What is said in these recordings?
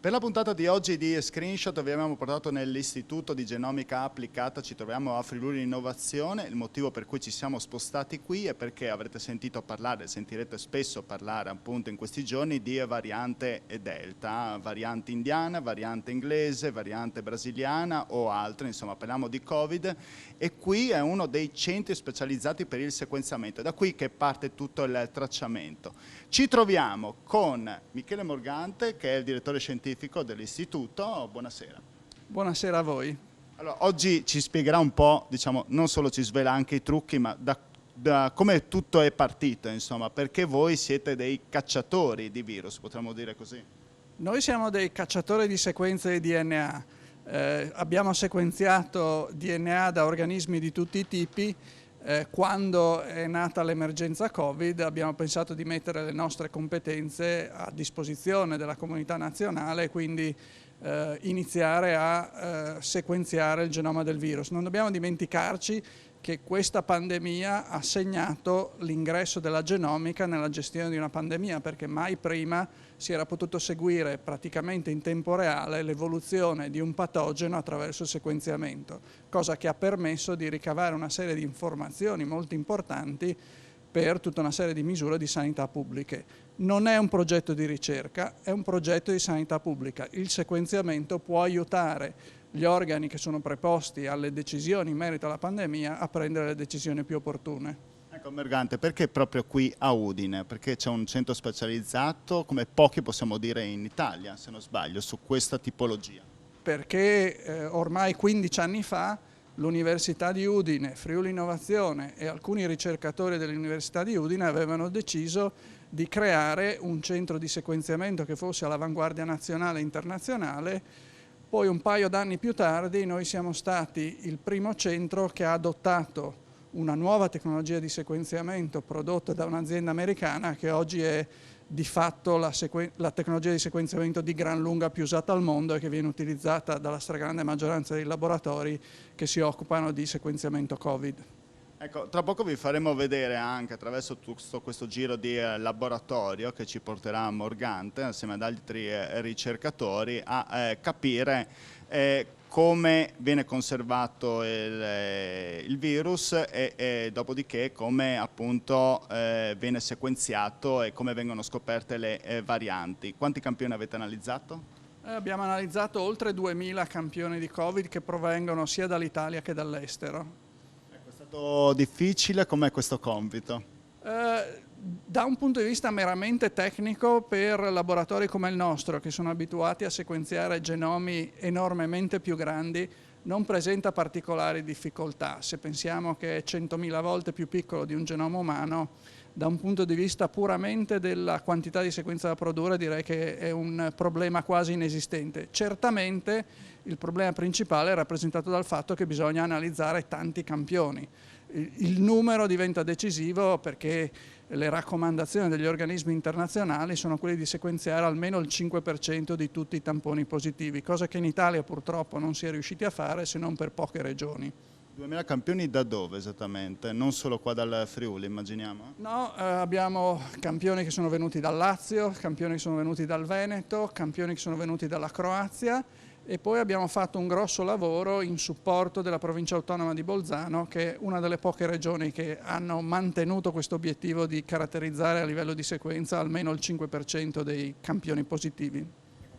Per la puntata di oggi di Screenshot vi abbiamo portato nell'Istituto di Genomica Applicata, ci troviamo a Friuli Innovazione. Il motivo per cui ci siamo spostati qui è perché avrete sentito parlare, sentirete spesso parlare appunto in questi giorni di variante Delta, variante indiana, variante inglese, variante brasiliana o altre, insomma parliamo di Covid e qui è uno dei centri specializzati per il sequenziamento, è da qui che parte tutto il tracciamento. Ci troviamo con Michele Morgante che è il direttore scientifico dell'istituto. Buonasera. Buonasera a voi. Allora, oggi ci spiegherà un po', diciamo, non solo ci svela anche i trucchi, ma da come tutto è partito, insomma, perché voi siete dei cacciatori di virus, potremmo dire così. Noi siamo dei cacciatori di sequenze di DNA. Abbiamo sequenziato DNA da organismi di tutti i tipi. Quando è nata l'emergenza Covid abbiamo pensato di mettere le nostre competenze a disposizione della comunità nazionale, quindi iniziare a sequenziare il genoma del virus. Non dobbiamo dimenticarci che questa pandemia ha segnato l'ingresso della genomica nella gestione di una pandemia, perché mai prima si era potuto seguire praticamente in tempo reale l'evoluzione di un patogeno attraverso il sequenziamento, cosa che ha permesso di ricavare una serie di informazioni molto importanti per tutta una serie di misure di sanità pubbliche. Non è un progetto di ricerca, è un progetto di sanità pubblica. Il sequenziamento può aiutare gli organi che sono preposti alle decisioni in merito alla pandemia a prendere le decisioni più opportune. Ecco, Morgante, perché proprio qui a Udine? Perché c'è un centro specializzato, come pochi possiamo dire in Italia, se non sbaglio, su questa tipologia. Perché ormai 15 anni fa l'Università di Udine, Friuli Innovazione e alcuni ricercatori dell'Università di Udine avevano deciso di creare un centro di sequenziamento che fosse all'avanguardia nazionale e internazionale. Poi un paio d'anni più tardi noi siamo stati il primo centro che ha adottato una nuova tecnologia di sequenziamento prodotta da un'azienda americana che oggi è di fatto la tecnologia di sequenziamento di gran lunga più usata al mondo e che viene utilizzata dalla stragrande maggioranza dei laboratori che si occupano di sequenziamento Covid. Ecco, tra poco vi faremo vedere anche attraverso tutto questo giro di laboratorio che ci porterà a Morgante assieme ad altri ricercatori a capire come viene conservato il virus e dopodiché come appunto viene sequenziato e come vengono scoperte le varianti. Quanti campioni avete analizzato? Abbiamo analizzato oltre 2000 campioni di Covid che provengono sia dall'Italia che dall'estero. È stato difficile? Com'è questo compito? Da un punto di vista meramente tecnico, per laboratori come il nostro, che sono abituati a sequenziare genomi enormemente più grandi, non presenta particolari difficoltà. Se pensiamo che è 100.000 volte più piccolo di un genoma umano, da un punto di vista puramente della quantità di sequenza da produrre, direi che è un problema quasi inesistente. Certamente il problema principale è rappresentato dal fatto che bisogna analizzare tanti campioni. Il numero diventa decisivo perché le raccomandazioni degli organismi internazionali sono quelle di sequenziare almeno il 5% di tutti i tamponi positivi, cosa che in Italia purtroppo non si è riusciti a fare se non per poche regioni. 2000 campioni da dove esattamente? Non solo qua dal Friuli, immaginiamo? No, abbiamo campioni che sono venuti dal Lazio, campioni che sono venuti dal Veneto, campioni che sono venuti dalla Croazia e poi abbiamo fatto un grosso lavoro in supporto della provincia autonoma di Bolzano, che è una delle poche regioni che hanno mantenuto questo obiettivo di caratterizzare a livello di sequenza almeno il 5% dei campioni positivi.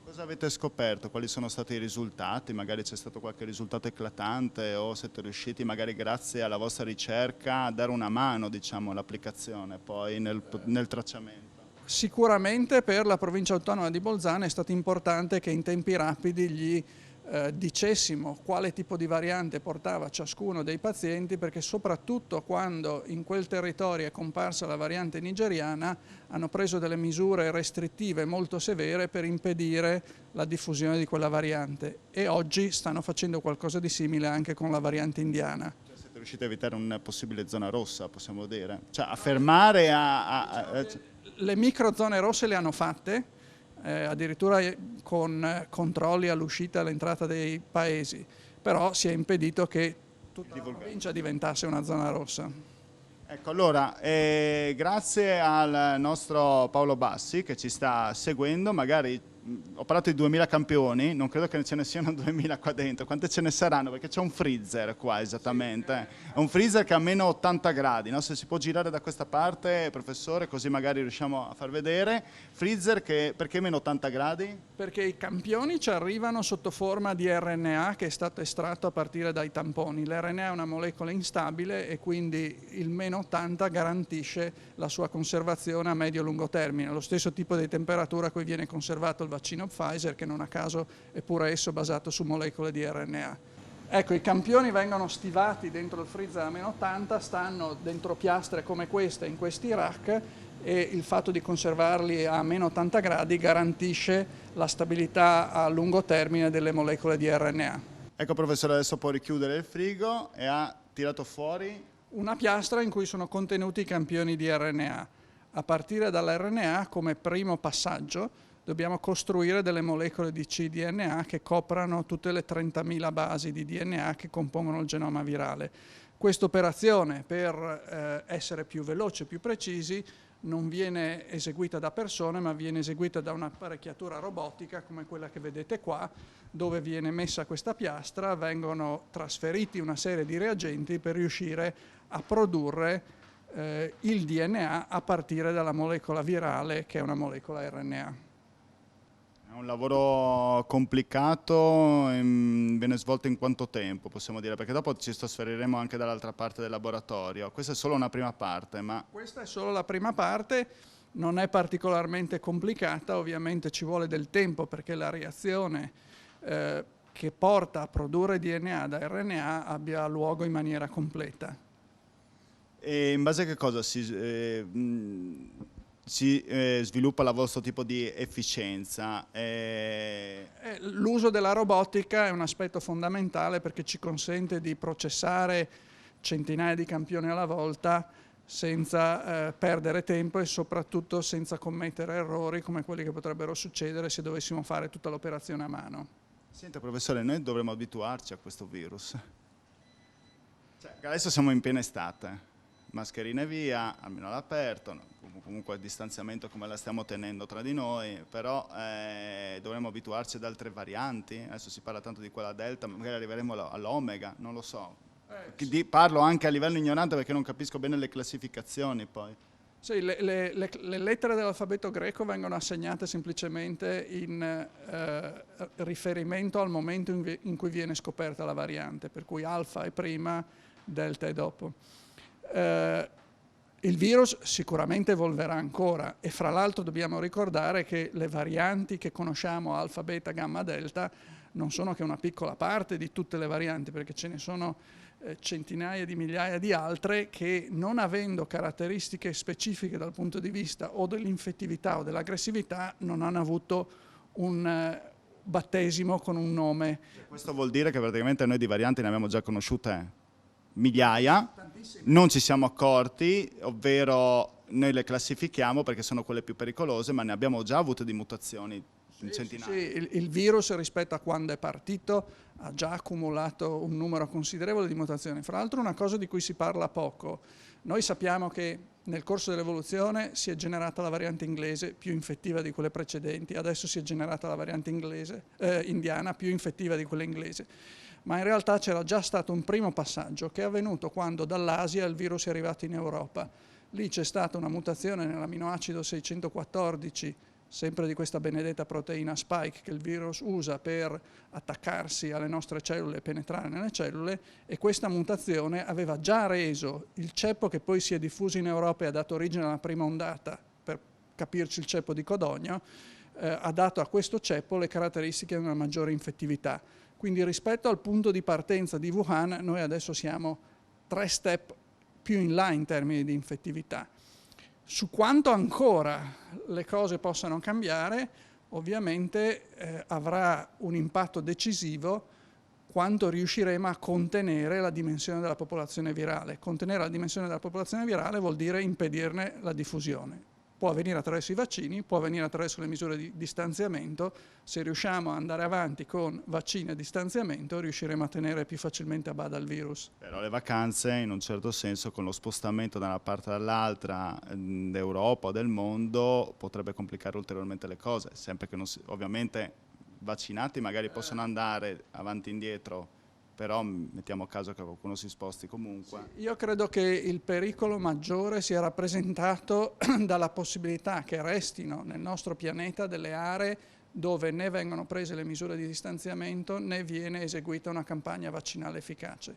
Cosa avete scoperto? Quali sono stati i risultati? Magari c'è stato qualche risultato eclatante o siete riusciti magari grazie alla vostra ricerca a dare una mano, diciamo, all'applicazione poi nel tracciamento? Sicuramente per la provincia autonoma di Bolzano è stato importante che in tempi rapidi gli dicessimo quale tipo di variante portava ciascuno dei pazienti, perché soprattutto quando in quel territorio è comparsa la variante nigeriana hanno preso delle misure restrittive molto severe per impedire la diffusione di quella variante e oggi stanno facendo qualcosa di simile anche con la variante indiana. Cioè, siete riusciti a evitare una possibile zona rossa, possiamo dire? Cioè a fermare Le microzone rosse le hanno fatte, addirittura con controlli all'uscita e all'entrata dei paesi, però si è impedito che tutta la provincia diventasse una zona rossa. Ecco, allora, grazie al nostro Paolo Bassi che ci sta seguendo, magari ho parlato di 2000 campioni, non credo che ce ne siano 2000 qua dentro, quante ce ne saranno? Perché c'è un freezer qua esattamente, è un freezer che ha meno 80 gradi, no? Se si può girare da questa parte, professore, così magari riusciamo a far vedere, freezer che perché meno 80 gradi? Perché i campioni ci arrivano sotto forma di RNA che è stato estratto a partire dai tamponi. L'RNA è una molecola instabile e quindi il meno 80 garantisce la sua conservazione a medio-lungo termine, lo stesso tipo di temperatura a cui viene conservato il vaccino Pfizer, che non a caso è pure esso basato su molecole di RNA. Ecco, i campioni vengono stivati dentro il freezer a meno 80, stanno dentro piastre come queste, in questi rack, e il fatto di conservarli a meno 80 gradi garantisce la stabilità a lungo termine delle molecole di RNA. Ecco professore, adesso può richiudere il frigo e ha tirato fuori una piastra in cui sono contenuti i campioni di RNA. A partire dall'RNA, come primo passaggio, dobbiamo costruire delle molecole di cDNA che coprano tutte le 30.000 basi di DNA che compongono il genoma virale. Questa operazione, per essere più veloci e più precisi, non viene eseguita da persone, ma viene eseguita da un'apparecchiatura robotica come quella che vedete qua, dove viene messa questa piastra, vengono trasferiti una serie di reagenti per riuscire a produrre il DNA a partire dalla molecola virale, che è una molecola RNA. È un lavoro complicato, viene svolto in quanto tempo, possiamo dire? Perché dopo ci trasferiremo anche dall'altra parte del laboratorio. Questa è solo una prima parte, ma... Questa è solo la prima parte, non è particolarmente complicata, ovviamente ci vuole del tempo perché la reazione che porta a produrre DNA da RNA abbia luogo in maniera completa. E in base a che cosa si sviluppa il vostro tipo di efficienza? L'uso della robotica è un aspetto fondamentale perché ci consente di processare centinaia di campioni alla volta senza perdere tempo e soprattutto senza commettere errori come quelli che potrebbero succedere se dovessimo fare tutta l'operazione a mano. Senta professore, noi dovremmo abituarci a questo virus. Cioè, adesso siamo in piena estate. Mascherine via, almeno all'aperto, comunque a distanziamento come la stiamo tenendo tra di noi, però dovremmo abituarci ad altre varianti, adesso si parla tanto di quella Delta, magari arriveremo all'Omega, non lo so. Sì. Parlo anche a livello ignorante perché non capisco bene le classificazioni poi. Sì, le lettere dell'alfabeto greco vengono assegnate semplicemente in riferimento al momento in cui viene scoperta la variante, per cui alfa è prima, delta è dopo. Il virus sicuramente evolverà ancora e fra l'altro dobbiamo ricordare che le varianti che conosciamo, alfa, beta, gamma, delta, non sono che una piccola parte di tutte le varianti, perché ce ne sono centinaia di migliaia di altre che, non avendo caratteristiche specifiche dal punto di vista o dell'infettività o dell'aggressività, non hanno avuto un battesimo con un nome. Questo vuol dire che praticamente noi di varianti ne abbiamo già conosciute migliaia, non ci siamo accorti, ovvero noi le classifichiamo perché sono quelle più pericolose, ma ne abbiamo già avute di mutazioni in centinaia. Sì, il virus rispetto a quando è partito ha già accumulato un numero considerevole di mutazioni. Fra l'altro una cosa di cui si parla poco, noi sappiamo che nel corso dell'evoluzione si è generata la variante inglese più infettiva di quelle precedenti, adesso si è generata la variante indiana più infettiva di quella inglese. Ma in realtà c'era già stato un primo passaggio che è avvenuto quando dall'Asia il virus è arrivato in Europa. Lì c'è stata una mutazione nell'aminoacido 614, sempre di questa benedetta proteina spike che il virus usa per attaccarsi alle nostre cellule e penetrare nelle cellule, e questa mutazione aveva già reso il ceppo che poi si è diffuso in Europa e ha dato origine alla prima ondata, per capirci il ceppo di Codogno, ha dato a questo ceppo le caratteristiche di una maggiore infettività. Quindi rispetto al punto di partenza di Wuhan, noi adesso siamo 3 step più in là in termini di infettività. Su quanto ancora le cose possano cambiare, ovviamente avrà un impatto decisivo quanto riusciremo a contenere la dimensione della popolazione virale. Contenere la dimensione della popolazione virale vuol dire impedirne la diffusione. Può avvenire attraverso i vaccini, può avvenire attraverso le misure di distanziamento. Se riusciamo ad andare avanti con vaccini e distanziamento, riusciremo a tenere più facilmente a bada il virus. Però le vacanze, in un certo senso, con lo spostamento da una parte all'altra d'Europa o del mondo, potrebbe complicare ulteriormente le cose, sempre che non ovviamente vaccinati magari possono andare avanti e indietro, però mettiamo caso che qualcuno si sposti comunque. Sì, io credo che il pericolo maggiore sia rappresentato dalla possibilità che restino nel nostro pianeta delle aree dove né vengono prese le misure di distanziamento né viene eseguita una campagna vaccinale efficace.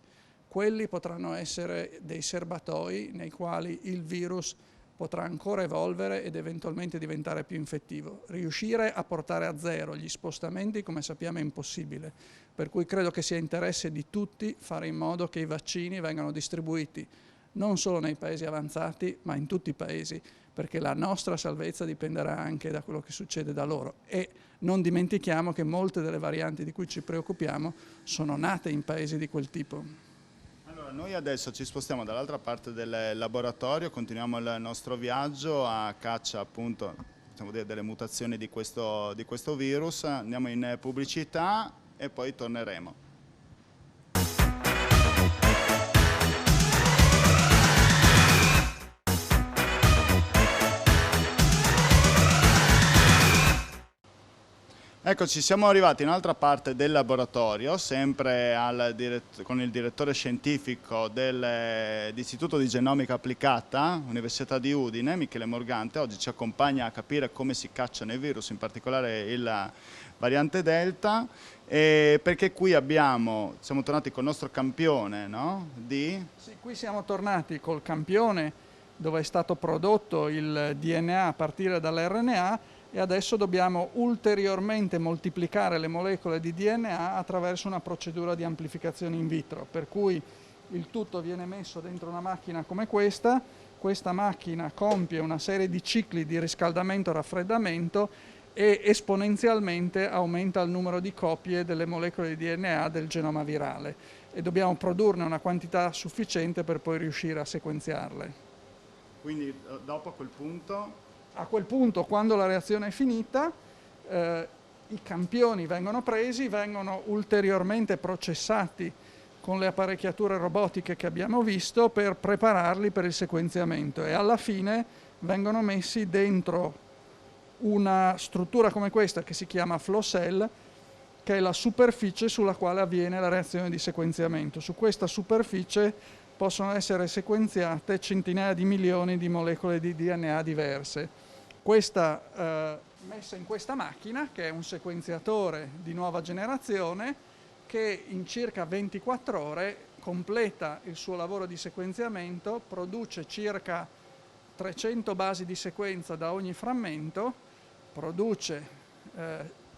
Quelli potranno essere dei serbatoi nei quali il virus potrà ancora evolvere ed eventualmente diventare più infettivo. Riuscire a portare a zero gli spostamenti, come sappiamo, è impossibile, per cui credo che sia interesse di tutti fare in modo che i vaccini vengano distribuiti non solo nei paesi avanzati, ma in tutti i paesi, perché la nostra salvezza dipenderà anche da quello che succede da loro. E non dimentichiamo che molte delle varianti di cui ci preoccupiamo sono nate in paesi di quel tipo. Noi adesso ci spostiamo dall'altra parte del laboratorio, continuiamo il nostro viaggio a caccia appunto, possiamo dire, delle mutazioni di questo virus, andiamo in pubblicità e poi torneremo. Eccoci, siamo arrivati in un'altra parte del laboratorio, sempre con il direttore scientifico dell'Istituto di Genomica Applicata, Università di Udine, Michele Morgante. Oggi ci accompagna a capire come si cacciano i virus, in particolare il variante Delta, perché qui siamo tornati col nostro campione, no? Sì, qui siamo tornati col campione dove è stato prodotto il DNA a partire dall'RNA, e adesso dobbiamo ulteriormente moltiplicare le molecole di DNA attraverso una procedura di amplificazione in vitro, per cui il tutto viene messo dentro una macchina come questa macchina compie una serie di cicli di riscaldamento e raffreddamento e esponenzialmente aumenta il numero di copie delle molecole di DNA del genoma virale, e dobbiamo produrne una quantità sufficiente per poi riuscire a sequenziarle. Quindi dopo a quel punto, quando la reazione è finita, i campioni vengono presi, vengono ulteriormente processati con le apparecchiature robotiche che abbiamo visto per prepararli per il sequenziamento, e alla fine vengono messi dentro una struttura come questa che si chiama flow cell, che è la superficie sulla quale avviene la reazione di sequenziamento. Su questa superficie possono essere sequenziate centinaia di milioni di molecole di DNA diverse. Questa messa in questa macchina, che è un sequenziatore di nuova generazione, che in circa 24 ore completa il suo lavoro di sequenziamento, produce circa 300 basi di sequenza da ogni frammento, produce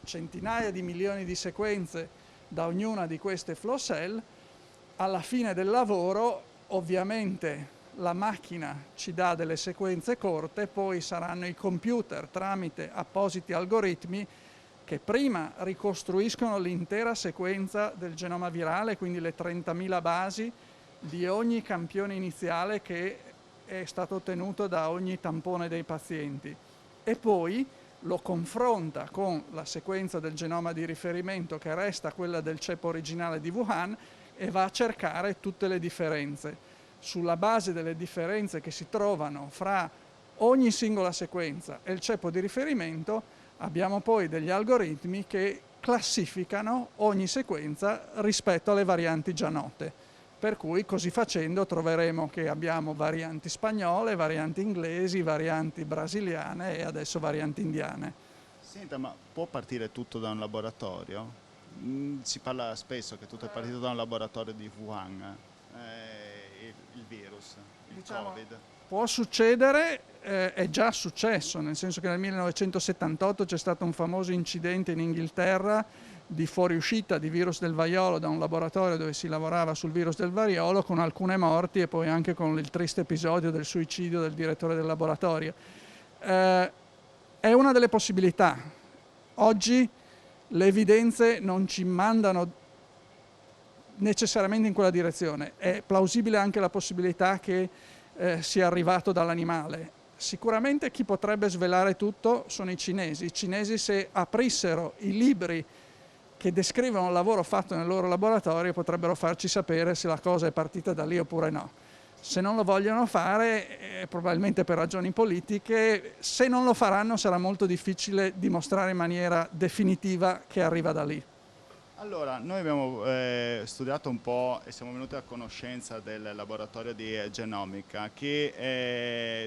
centinaia di milioni di sequenze da ognuna di queste flow cell. Alla fine del lavoro, ovviamente, la macchina ci dà delle sequenze corte, poi saranno i computer, tramite appositi algoritmi, che prima ricostruiscono l'intera sequenza del genoma virale, quindi le 30.000 basi di ogni campione iniziale che è stato ottenuto da ogni tampone dei pazienti, e poi lo confronta con la sequenza del genoma di riferimento, che resta quella del ceppo originale di Wuhan, e va a cercare tutte le differenze. Sulla base delle differenze che si trovano fra ogni singola sequenza e il ceppo di riferimento, abbiamo poi degli algoritmi che classificano ogni sequenza rispetto alle varianti già note. Per cui, così facendo, troveremo che abbiamo varianti spagnole, varianti inglesi, varianti brasiliane e adesso varianti indiane. Senta, ma può partire tutto da un laboratorio? Si parla spesso che tutto è partito da un laboratorio di Wuhan, il virus, il Covid. Può succedere, è già successo, nel senso che nel 1978 c'è stato un famoso incidente in Inghilterra di fuoriuscita di virus del vaiolo da un laboratorio dove si lavorava sul virus del vaiolo, con alcune morti e poi anche con il triste episodio del suicidio del direttore del laboratorio. È una delle possibilità. Oggi le evidenze non ci mandano necessariamente in quella direzione. È plausibile anche la possibilità che sia arrivato dall'animale. Sicuramente chi potrebbe svelare tutto sono i cinesi. I cinesi, se aprissero i libri che descrivono il lavoro fatto nel loro laboratorio, potrebbero farci sapere se la cosa è partita da lì oppure no. Se non lo vogliono fare, probabilmente per ragioni politiche, se non lo faranno sarà molto difficile dimostrare in maniera definitiva che arriva da lì. Allora, noi abbiamo studiato un po' e siamo venuti a conoscenza del laboratorio di genomica. Chi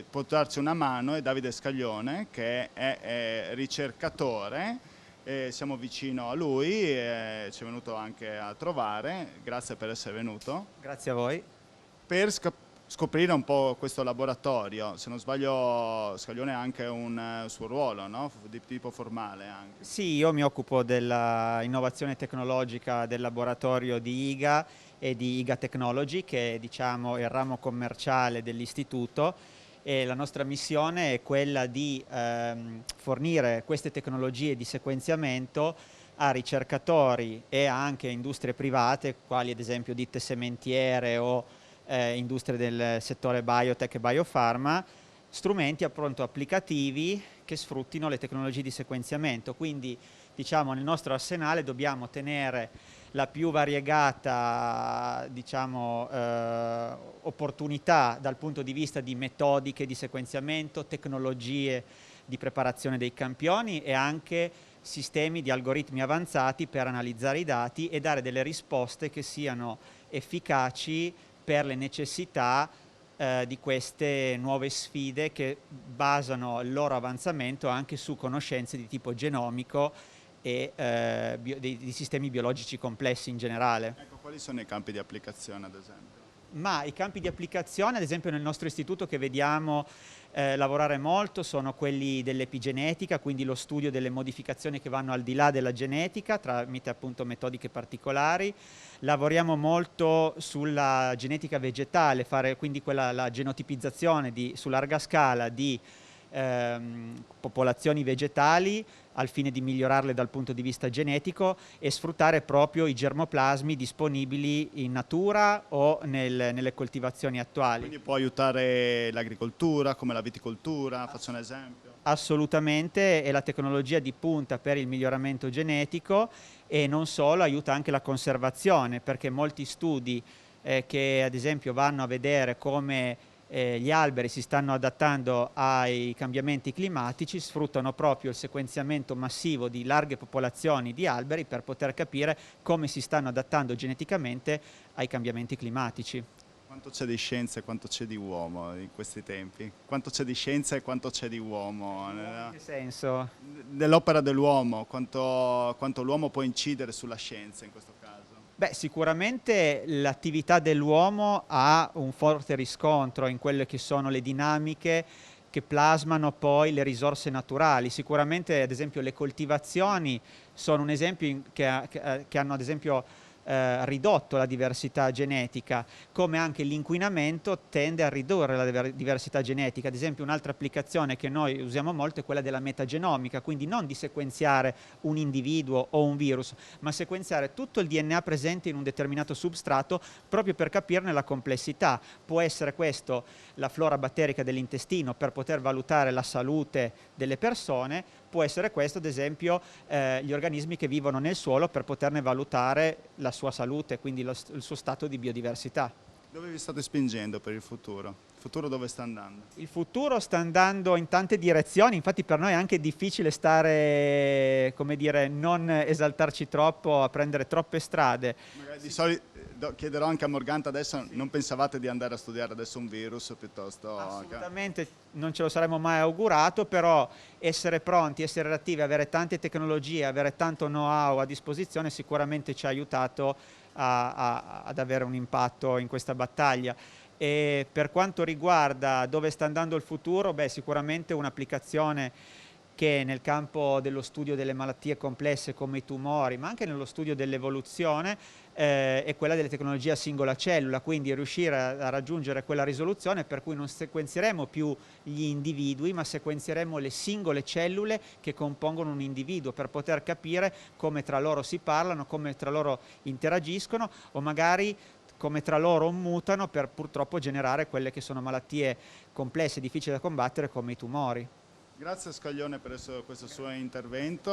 può darci una mano è Davide Scaglione, che è ricercatore. Siamo vicino a lui, ci è venuto anche a trovare. Grazie per essere venuto. Grazie a voi. Per scoprire un po' questo laboratorio, se non sbaglio Scaglione ha anche un suo ruolo, no? Di tipo formale anche. Sì, io mi occupo della innovazione tecnologica del laboratorio di IGA e di IGA Technology, che è, diciamo, il ramo commerciale dell'istituto, e la nostra missione è quella di fornire queste tecnologie di sequenziamento a ricercatori e anche a industrie private, quali ad esempio ditte sementiere o industrie del settore biotech e biopharma, strumenti appunto applicativi che sfruttino le tecnologie di sequenziamento. Quindi, diciamo, nel nostro arsenale dobbiamo tenere la più variegata, diciamo, opportunità dal punto di vista di metodiche di sequenziamento, tecnologie di preparazione dei campioni e anche sistemi di algoritmi avanzati per analizzare i dati e dare delle risposte che siano efficaci per le necessità di queste nuove sfide, che basano il loro avanzamento anche su conoscenze di tipo genomico e di sistemi biologici complessi in generale. Ecco, quali sono i campi di applicazione, ad esempio? Ma i campi di applicazione, ad esempio nel nostro istituto, che vediamo lavorare molto, sono quelli dell'epigenetica, quindi lo studio delle modificazioni che vanno al di là della genetica tramite appunto metodiche particolari. Lavoriamo molto sulla genetica vegetale, fare quindi la genotipizzazione su larga scala di popolazioni vegetali al fine di migliorarle dal punto di vista genetico e sfruttare proprio i germoplasmi disponibili in natura o nelle coltivazioni attuali. Quindi può aiutare l'agricoltura, come la viticoltura, faccio un esempio. Assolutamente, è la tecnologia di punta per il miglioramento genetico e non solo, aiuta anche la conservazione, perché molti studi che ad esempio vanno a vedere come gli alberi si stanno adattando ai cambiamenti climatici sfruttano proprio il sequenziamento massivo di larghe popolazioni di alberi per poter capire come si stanno adattando geneticamente ai cambiamenti climatici. Quanto c'è di scienza e quanto c'è di uomo in questi tempi? Quanto c'è di scienza e quanto c'è di uomo? In che senso? Dell'opera dell'uomo, quanto l'uomo può incidere sulla scienza in questo caso? Beh, sicuramente l'attività dell'uomo ha un forte riscontro in quelle che sono le dinamiche che plasmano poi le risorse naturali. Sicuramente, ad esempio, le coltivazioni sono un esempio che hanno, ad esempio, ridotto la diversità genetica, come anche l'inquinamento tende a ridurre la diversità genetica. Ad esempio, un'altra applicazione che noi usiamo molto è quella della metagenomica, quindi non di sequenziare un individuo o un virus, ma sequenziare tutto il DNA presente in un determinato substrato proprio per capirne la complessità. Può essere questo la flora batterica dell'intestino per poter valutare la salute delle persone, può essere questo ad esempio gli organismi che vivono nel suolo per poterne valutare la sua salute, quindi il suo stato di biodiversità. Dove vi state spingendo per il futuro? Il futuro dove sta andando? Il futuro sta andando in tante direzioni, infatti per noi è anche difficile stare, come dire, non esaltarci troppo, a prendere troppe strade. Magari di solito chiederò anche a Morganta adesso, non pensavate di andare a studiare adesso un virus piuttosto? Assolutamente non ce lo saremmo mai augurato, però essere pronti, essere reattivi, avere tante tecnologie, avere tanto know-how a disposizione sicuramente ci ha aiutato ad avere un impatto in questa battaglia. E per quanto riguarda dove sta andando il futuro, beh, sicuramente un'applicazione che nel campo dello studio delle malattie complesse come i tumori, ma anche nello studio dell'evoluzione, è quella delle tecnologie a singola cellula, quindi riuscire a raggiungere quella risoluzione per cui non sequenzieremo più gli individui, ma sequenzieremo le singole cellule che compongono un individuo per poter capire come tra loro si parlano, come tra loro interagiscono o magari come tra loro mutano per purtroppo generare quelle che sono malattie complesse e difficili da combattere come i tumori. Grazie Scaglione per questo suo intervento.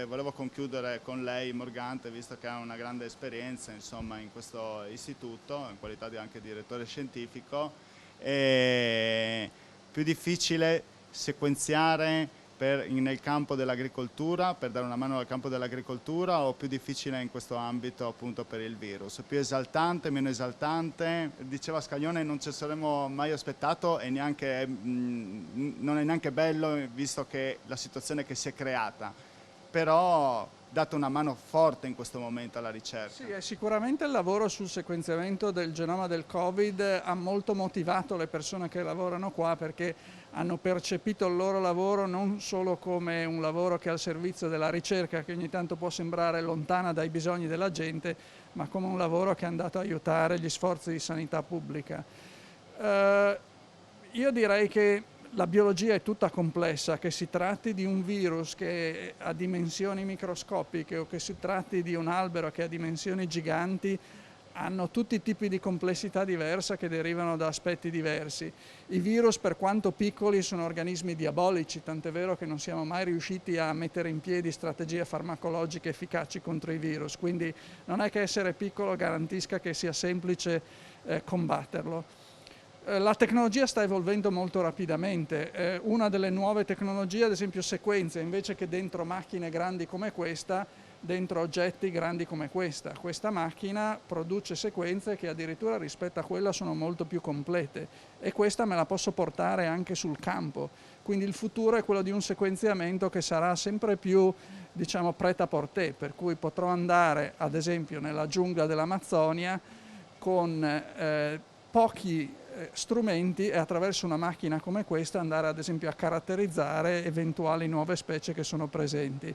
Volevo concludere con lei, Morgante, visto che ha una grande esperienza insomma, in questo istituto, in qualità di anche direttore scientifico. È più difficile sequenziare nel campo dell'agricoltura, per dare una mano al campo dell'agricoltura, o più difficile in questo ambito appunto per il virus? Più esaltante, meno esaltante? Diceva Scaglione, non ci saremmo mai aspettato e neanche, non è neanche bello visto che la situazione che si è creata, però date una mano forte in questo momento alla ricerca. Sì, sicuramente il lavoro sul sequenziamento del genoma del Covid ha molto motivato le persone che lavorano qua, perché hanno percepito il loro lavoro non solo come un lavoro che è al servizio della ricerca, che ogni tanto può sembrare lontana dai bisogni della gente, ma come un lavoro che è andato a aiutare gli sforzi di sanità pubblica. Io direi che la biologia è tutta complessa, che si tratti di un virus che ha dimensioni microscopiche o che si tratti di un albero che ha dimensioni giganti, hanno tutti i tipi di complessità diversa che derivano da aspetti diversi. I virus, per quanto piccoli, sono organismi diabolici, tant'è vero che non siamo mai riusciti a mettere in piedi strategie farmacologiche efficaci contro i virus, quindi non è che essere piccolo garantisca che sia semplice combatterlo. La tecnologia sta evolvendo molto rapidamente. Una delle nuove tecnologie, ad esempio sequenze, invece che dentro macchine grandi come questa, dentro oggetti grandi come questa. Questa macchina produce sequenze che addirittura rispetto a quella sono molto più complete, e questa me la posso portare anche sul campo. Quindi il futuro è quello di un sequenziamento che sarà sempre più, diciamo, prêt-à-porter, per cui potrò andare, ad esempio, nella giungla dell'Amazzonia con pochi strumenti e attraverso una macchina come questa andare ad esempio a caratterizzare eventuali nuove specie che sono presenti.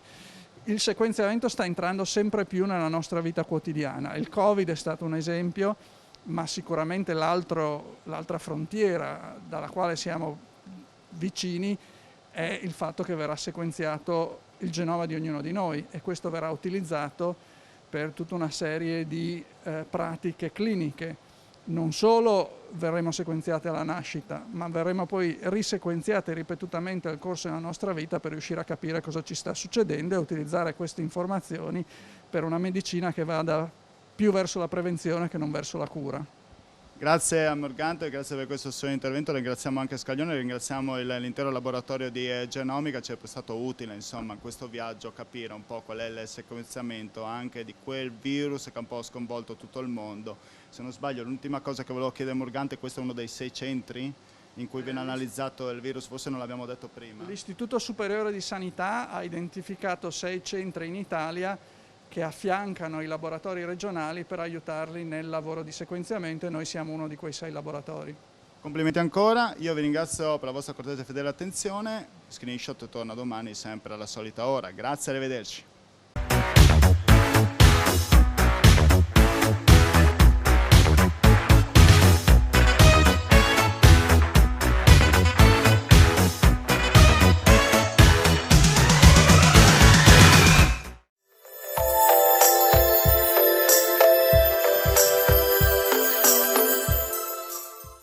Il sequenziamento sta entrando sempre più nella nostra vita quotidiana. Il Covid è stato un esempio, ma sicuramente l'altra frontiera dalla quale siamo vicini è il fatto che verrà sequenziato il genoma di ognuno di noi, e questo verrà utilizzato per tutta una serie di pratiche cliniche. Non solo verremo sequenziati alla nascita, ma verremo poi risequenziati ripetutamente nel corso della nostra vita per riuscire a capire cosa ci sta succedendo e utilizzare queste informazioni per una medicina che vada più verso la prevenzione che non verso la cura. Grazie a Morgante, grazie per questo suo intervento, ringraziamo anche Scaglione, ringraziamo l'intero laboratorio di genomica, ci è stato utile insomma in questo viaggio capire un po' qual è il sequenziamento anche di quel virus che ha un po' sconvolto tutto il mondo. Se non sbaglio, l'ultima cosa che volevo chiedere a Morgante, questo è uno dei 6 centri in cui viene analizzato il virus, forse non l'abbiamo detto prima. L'Istituto Superiore di Sanità ha identificato 6 centri in Italia che affiancano i laboratori regionali per aiutarli nel lavoro di sequenziamento, e noi siamo uno di quei 6 laboratori. Complimenti ancora, io vi ringrazio per la vostra cortese e fedele attenzione. Screenshot torna domani sempre alla solita ora. Grazie, arrivederci.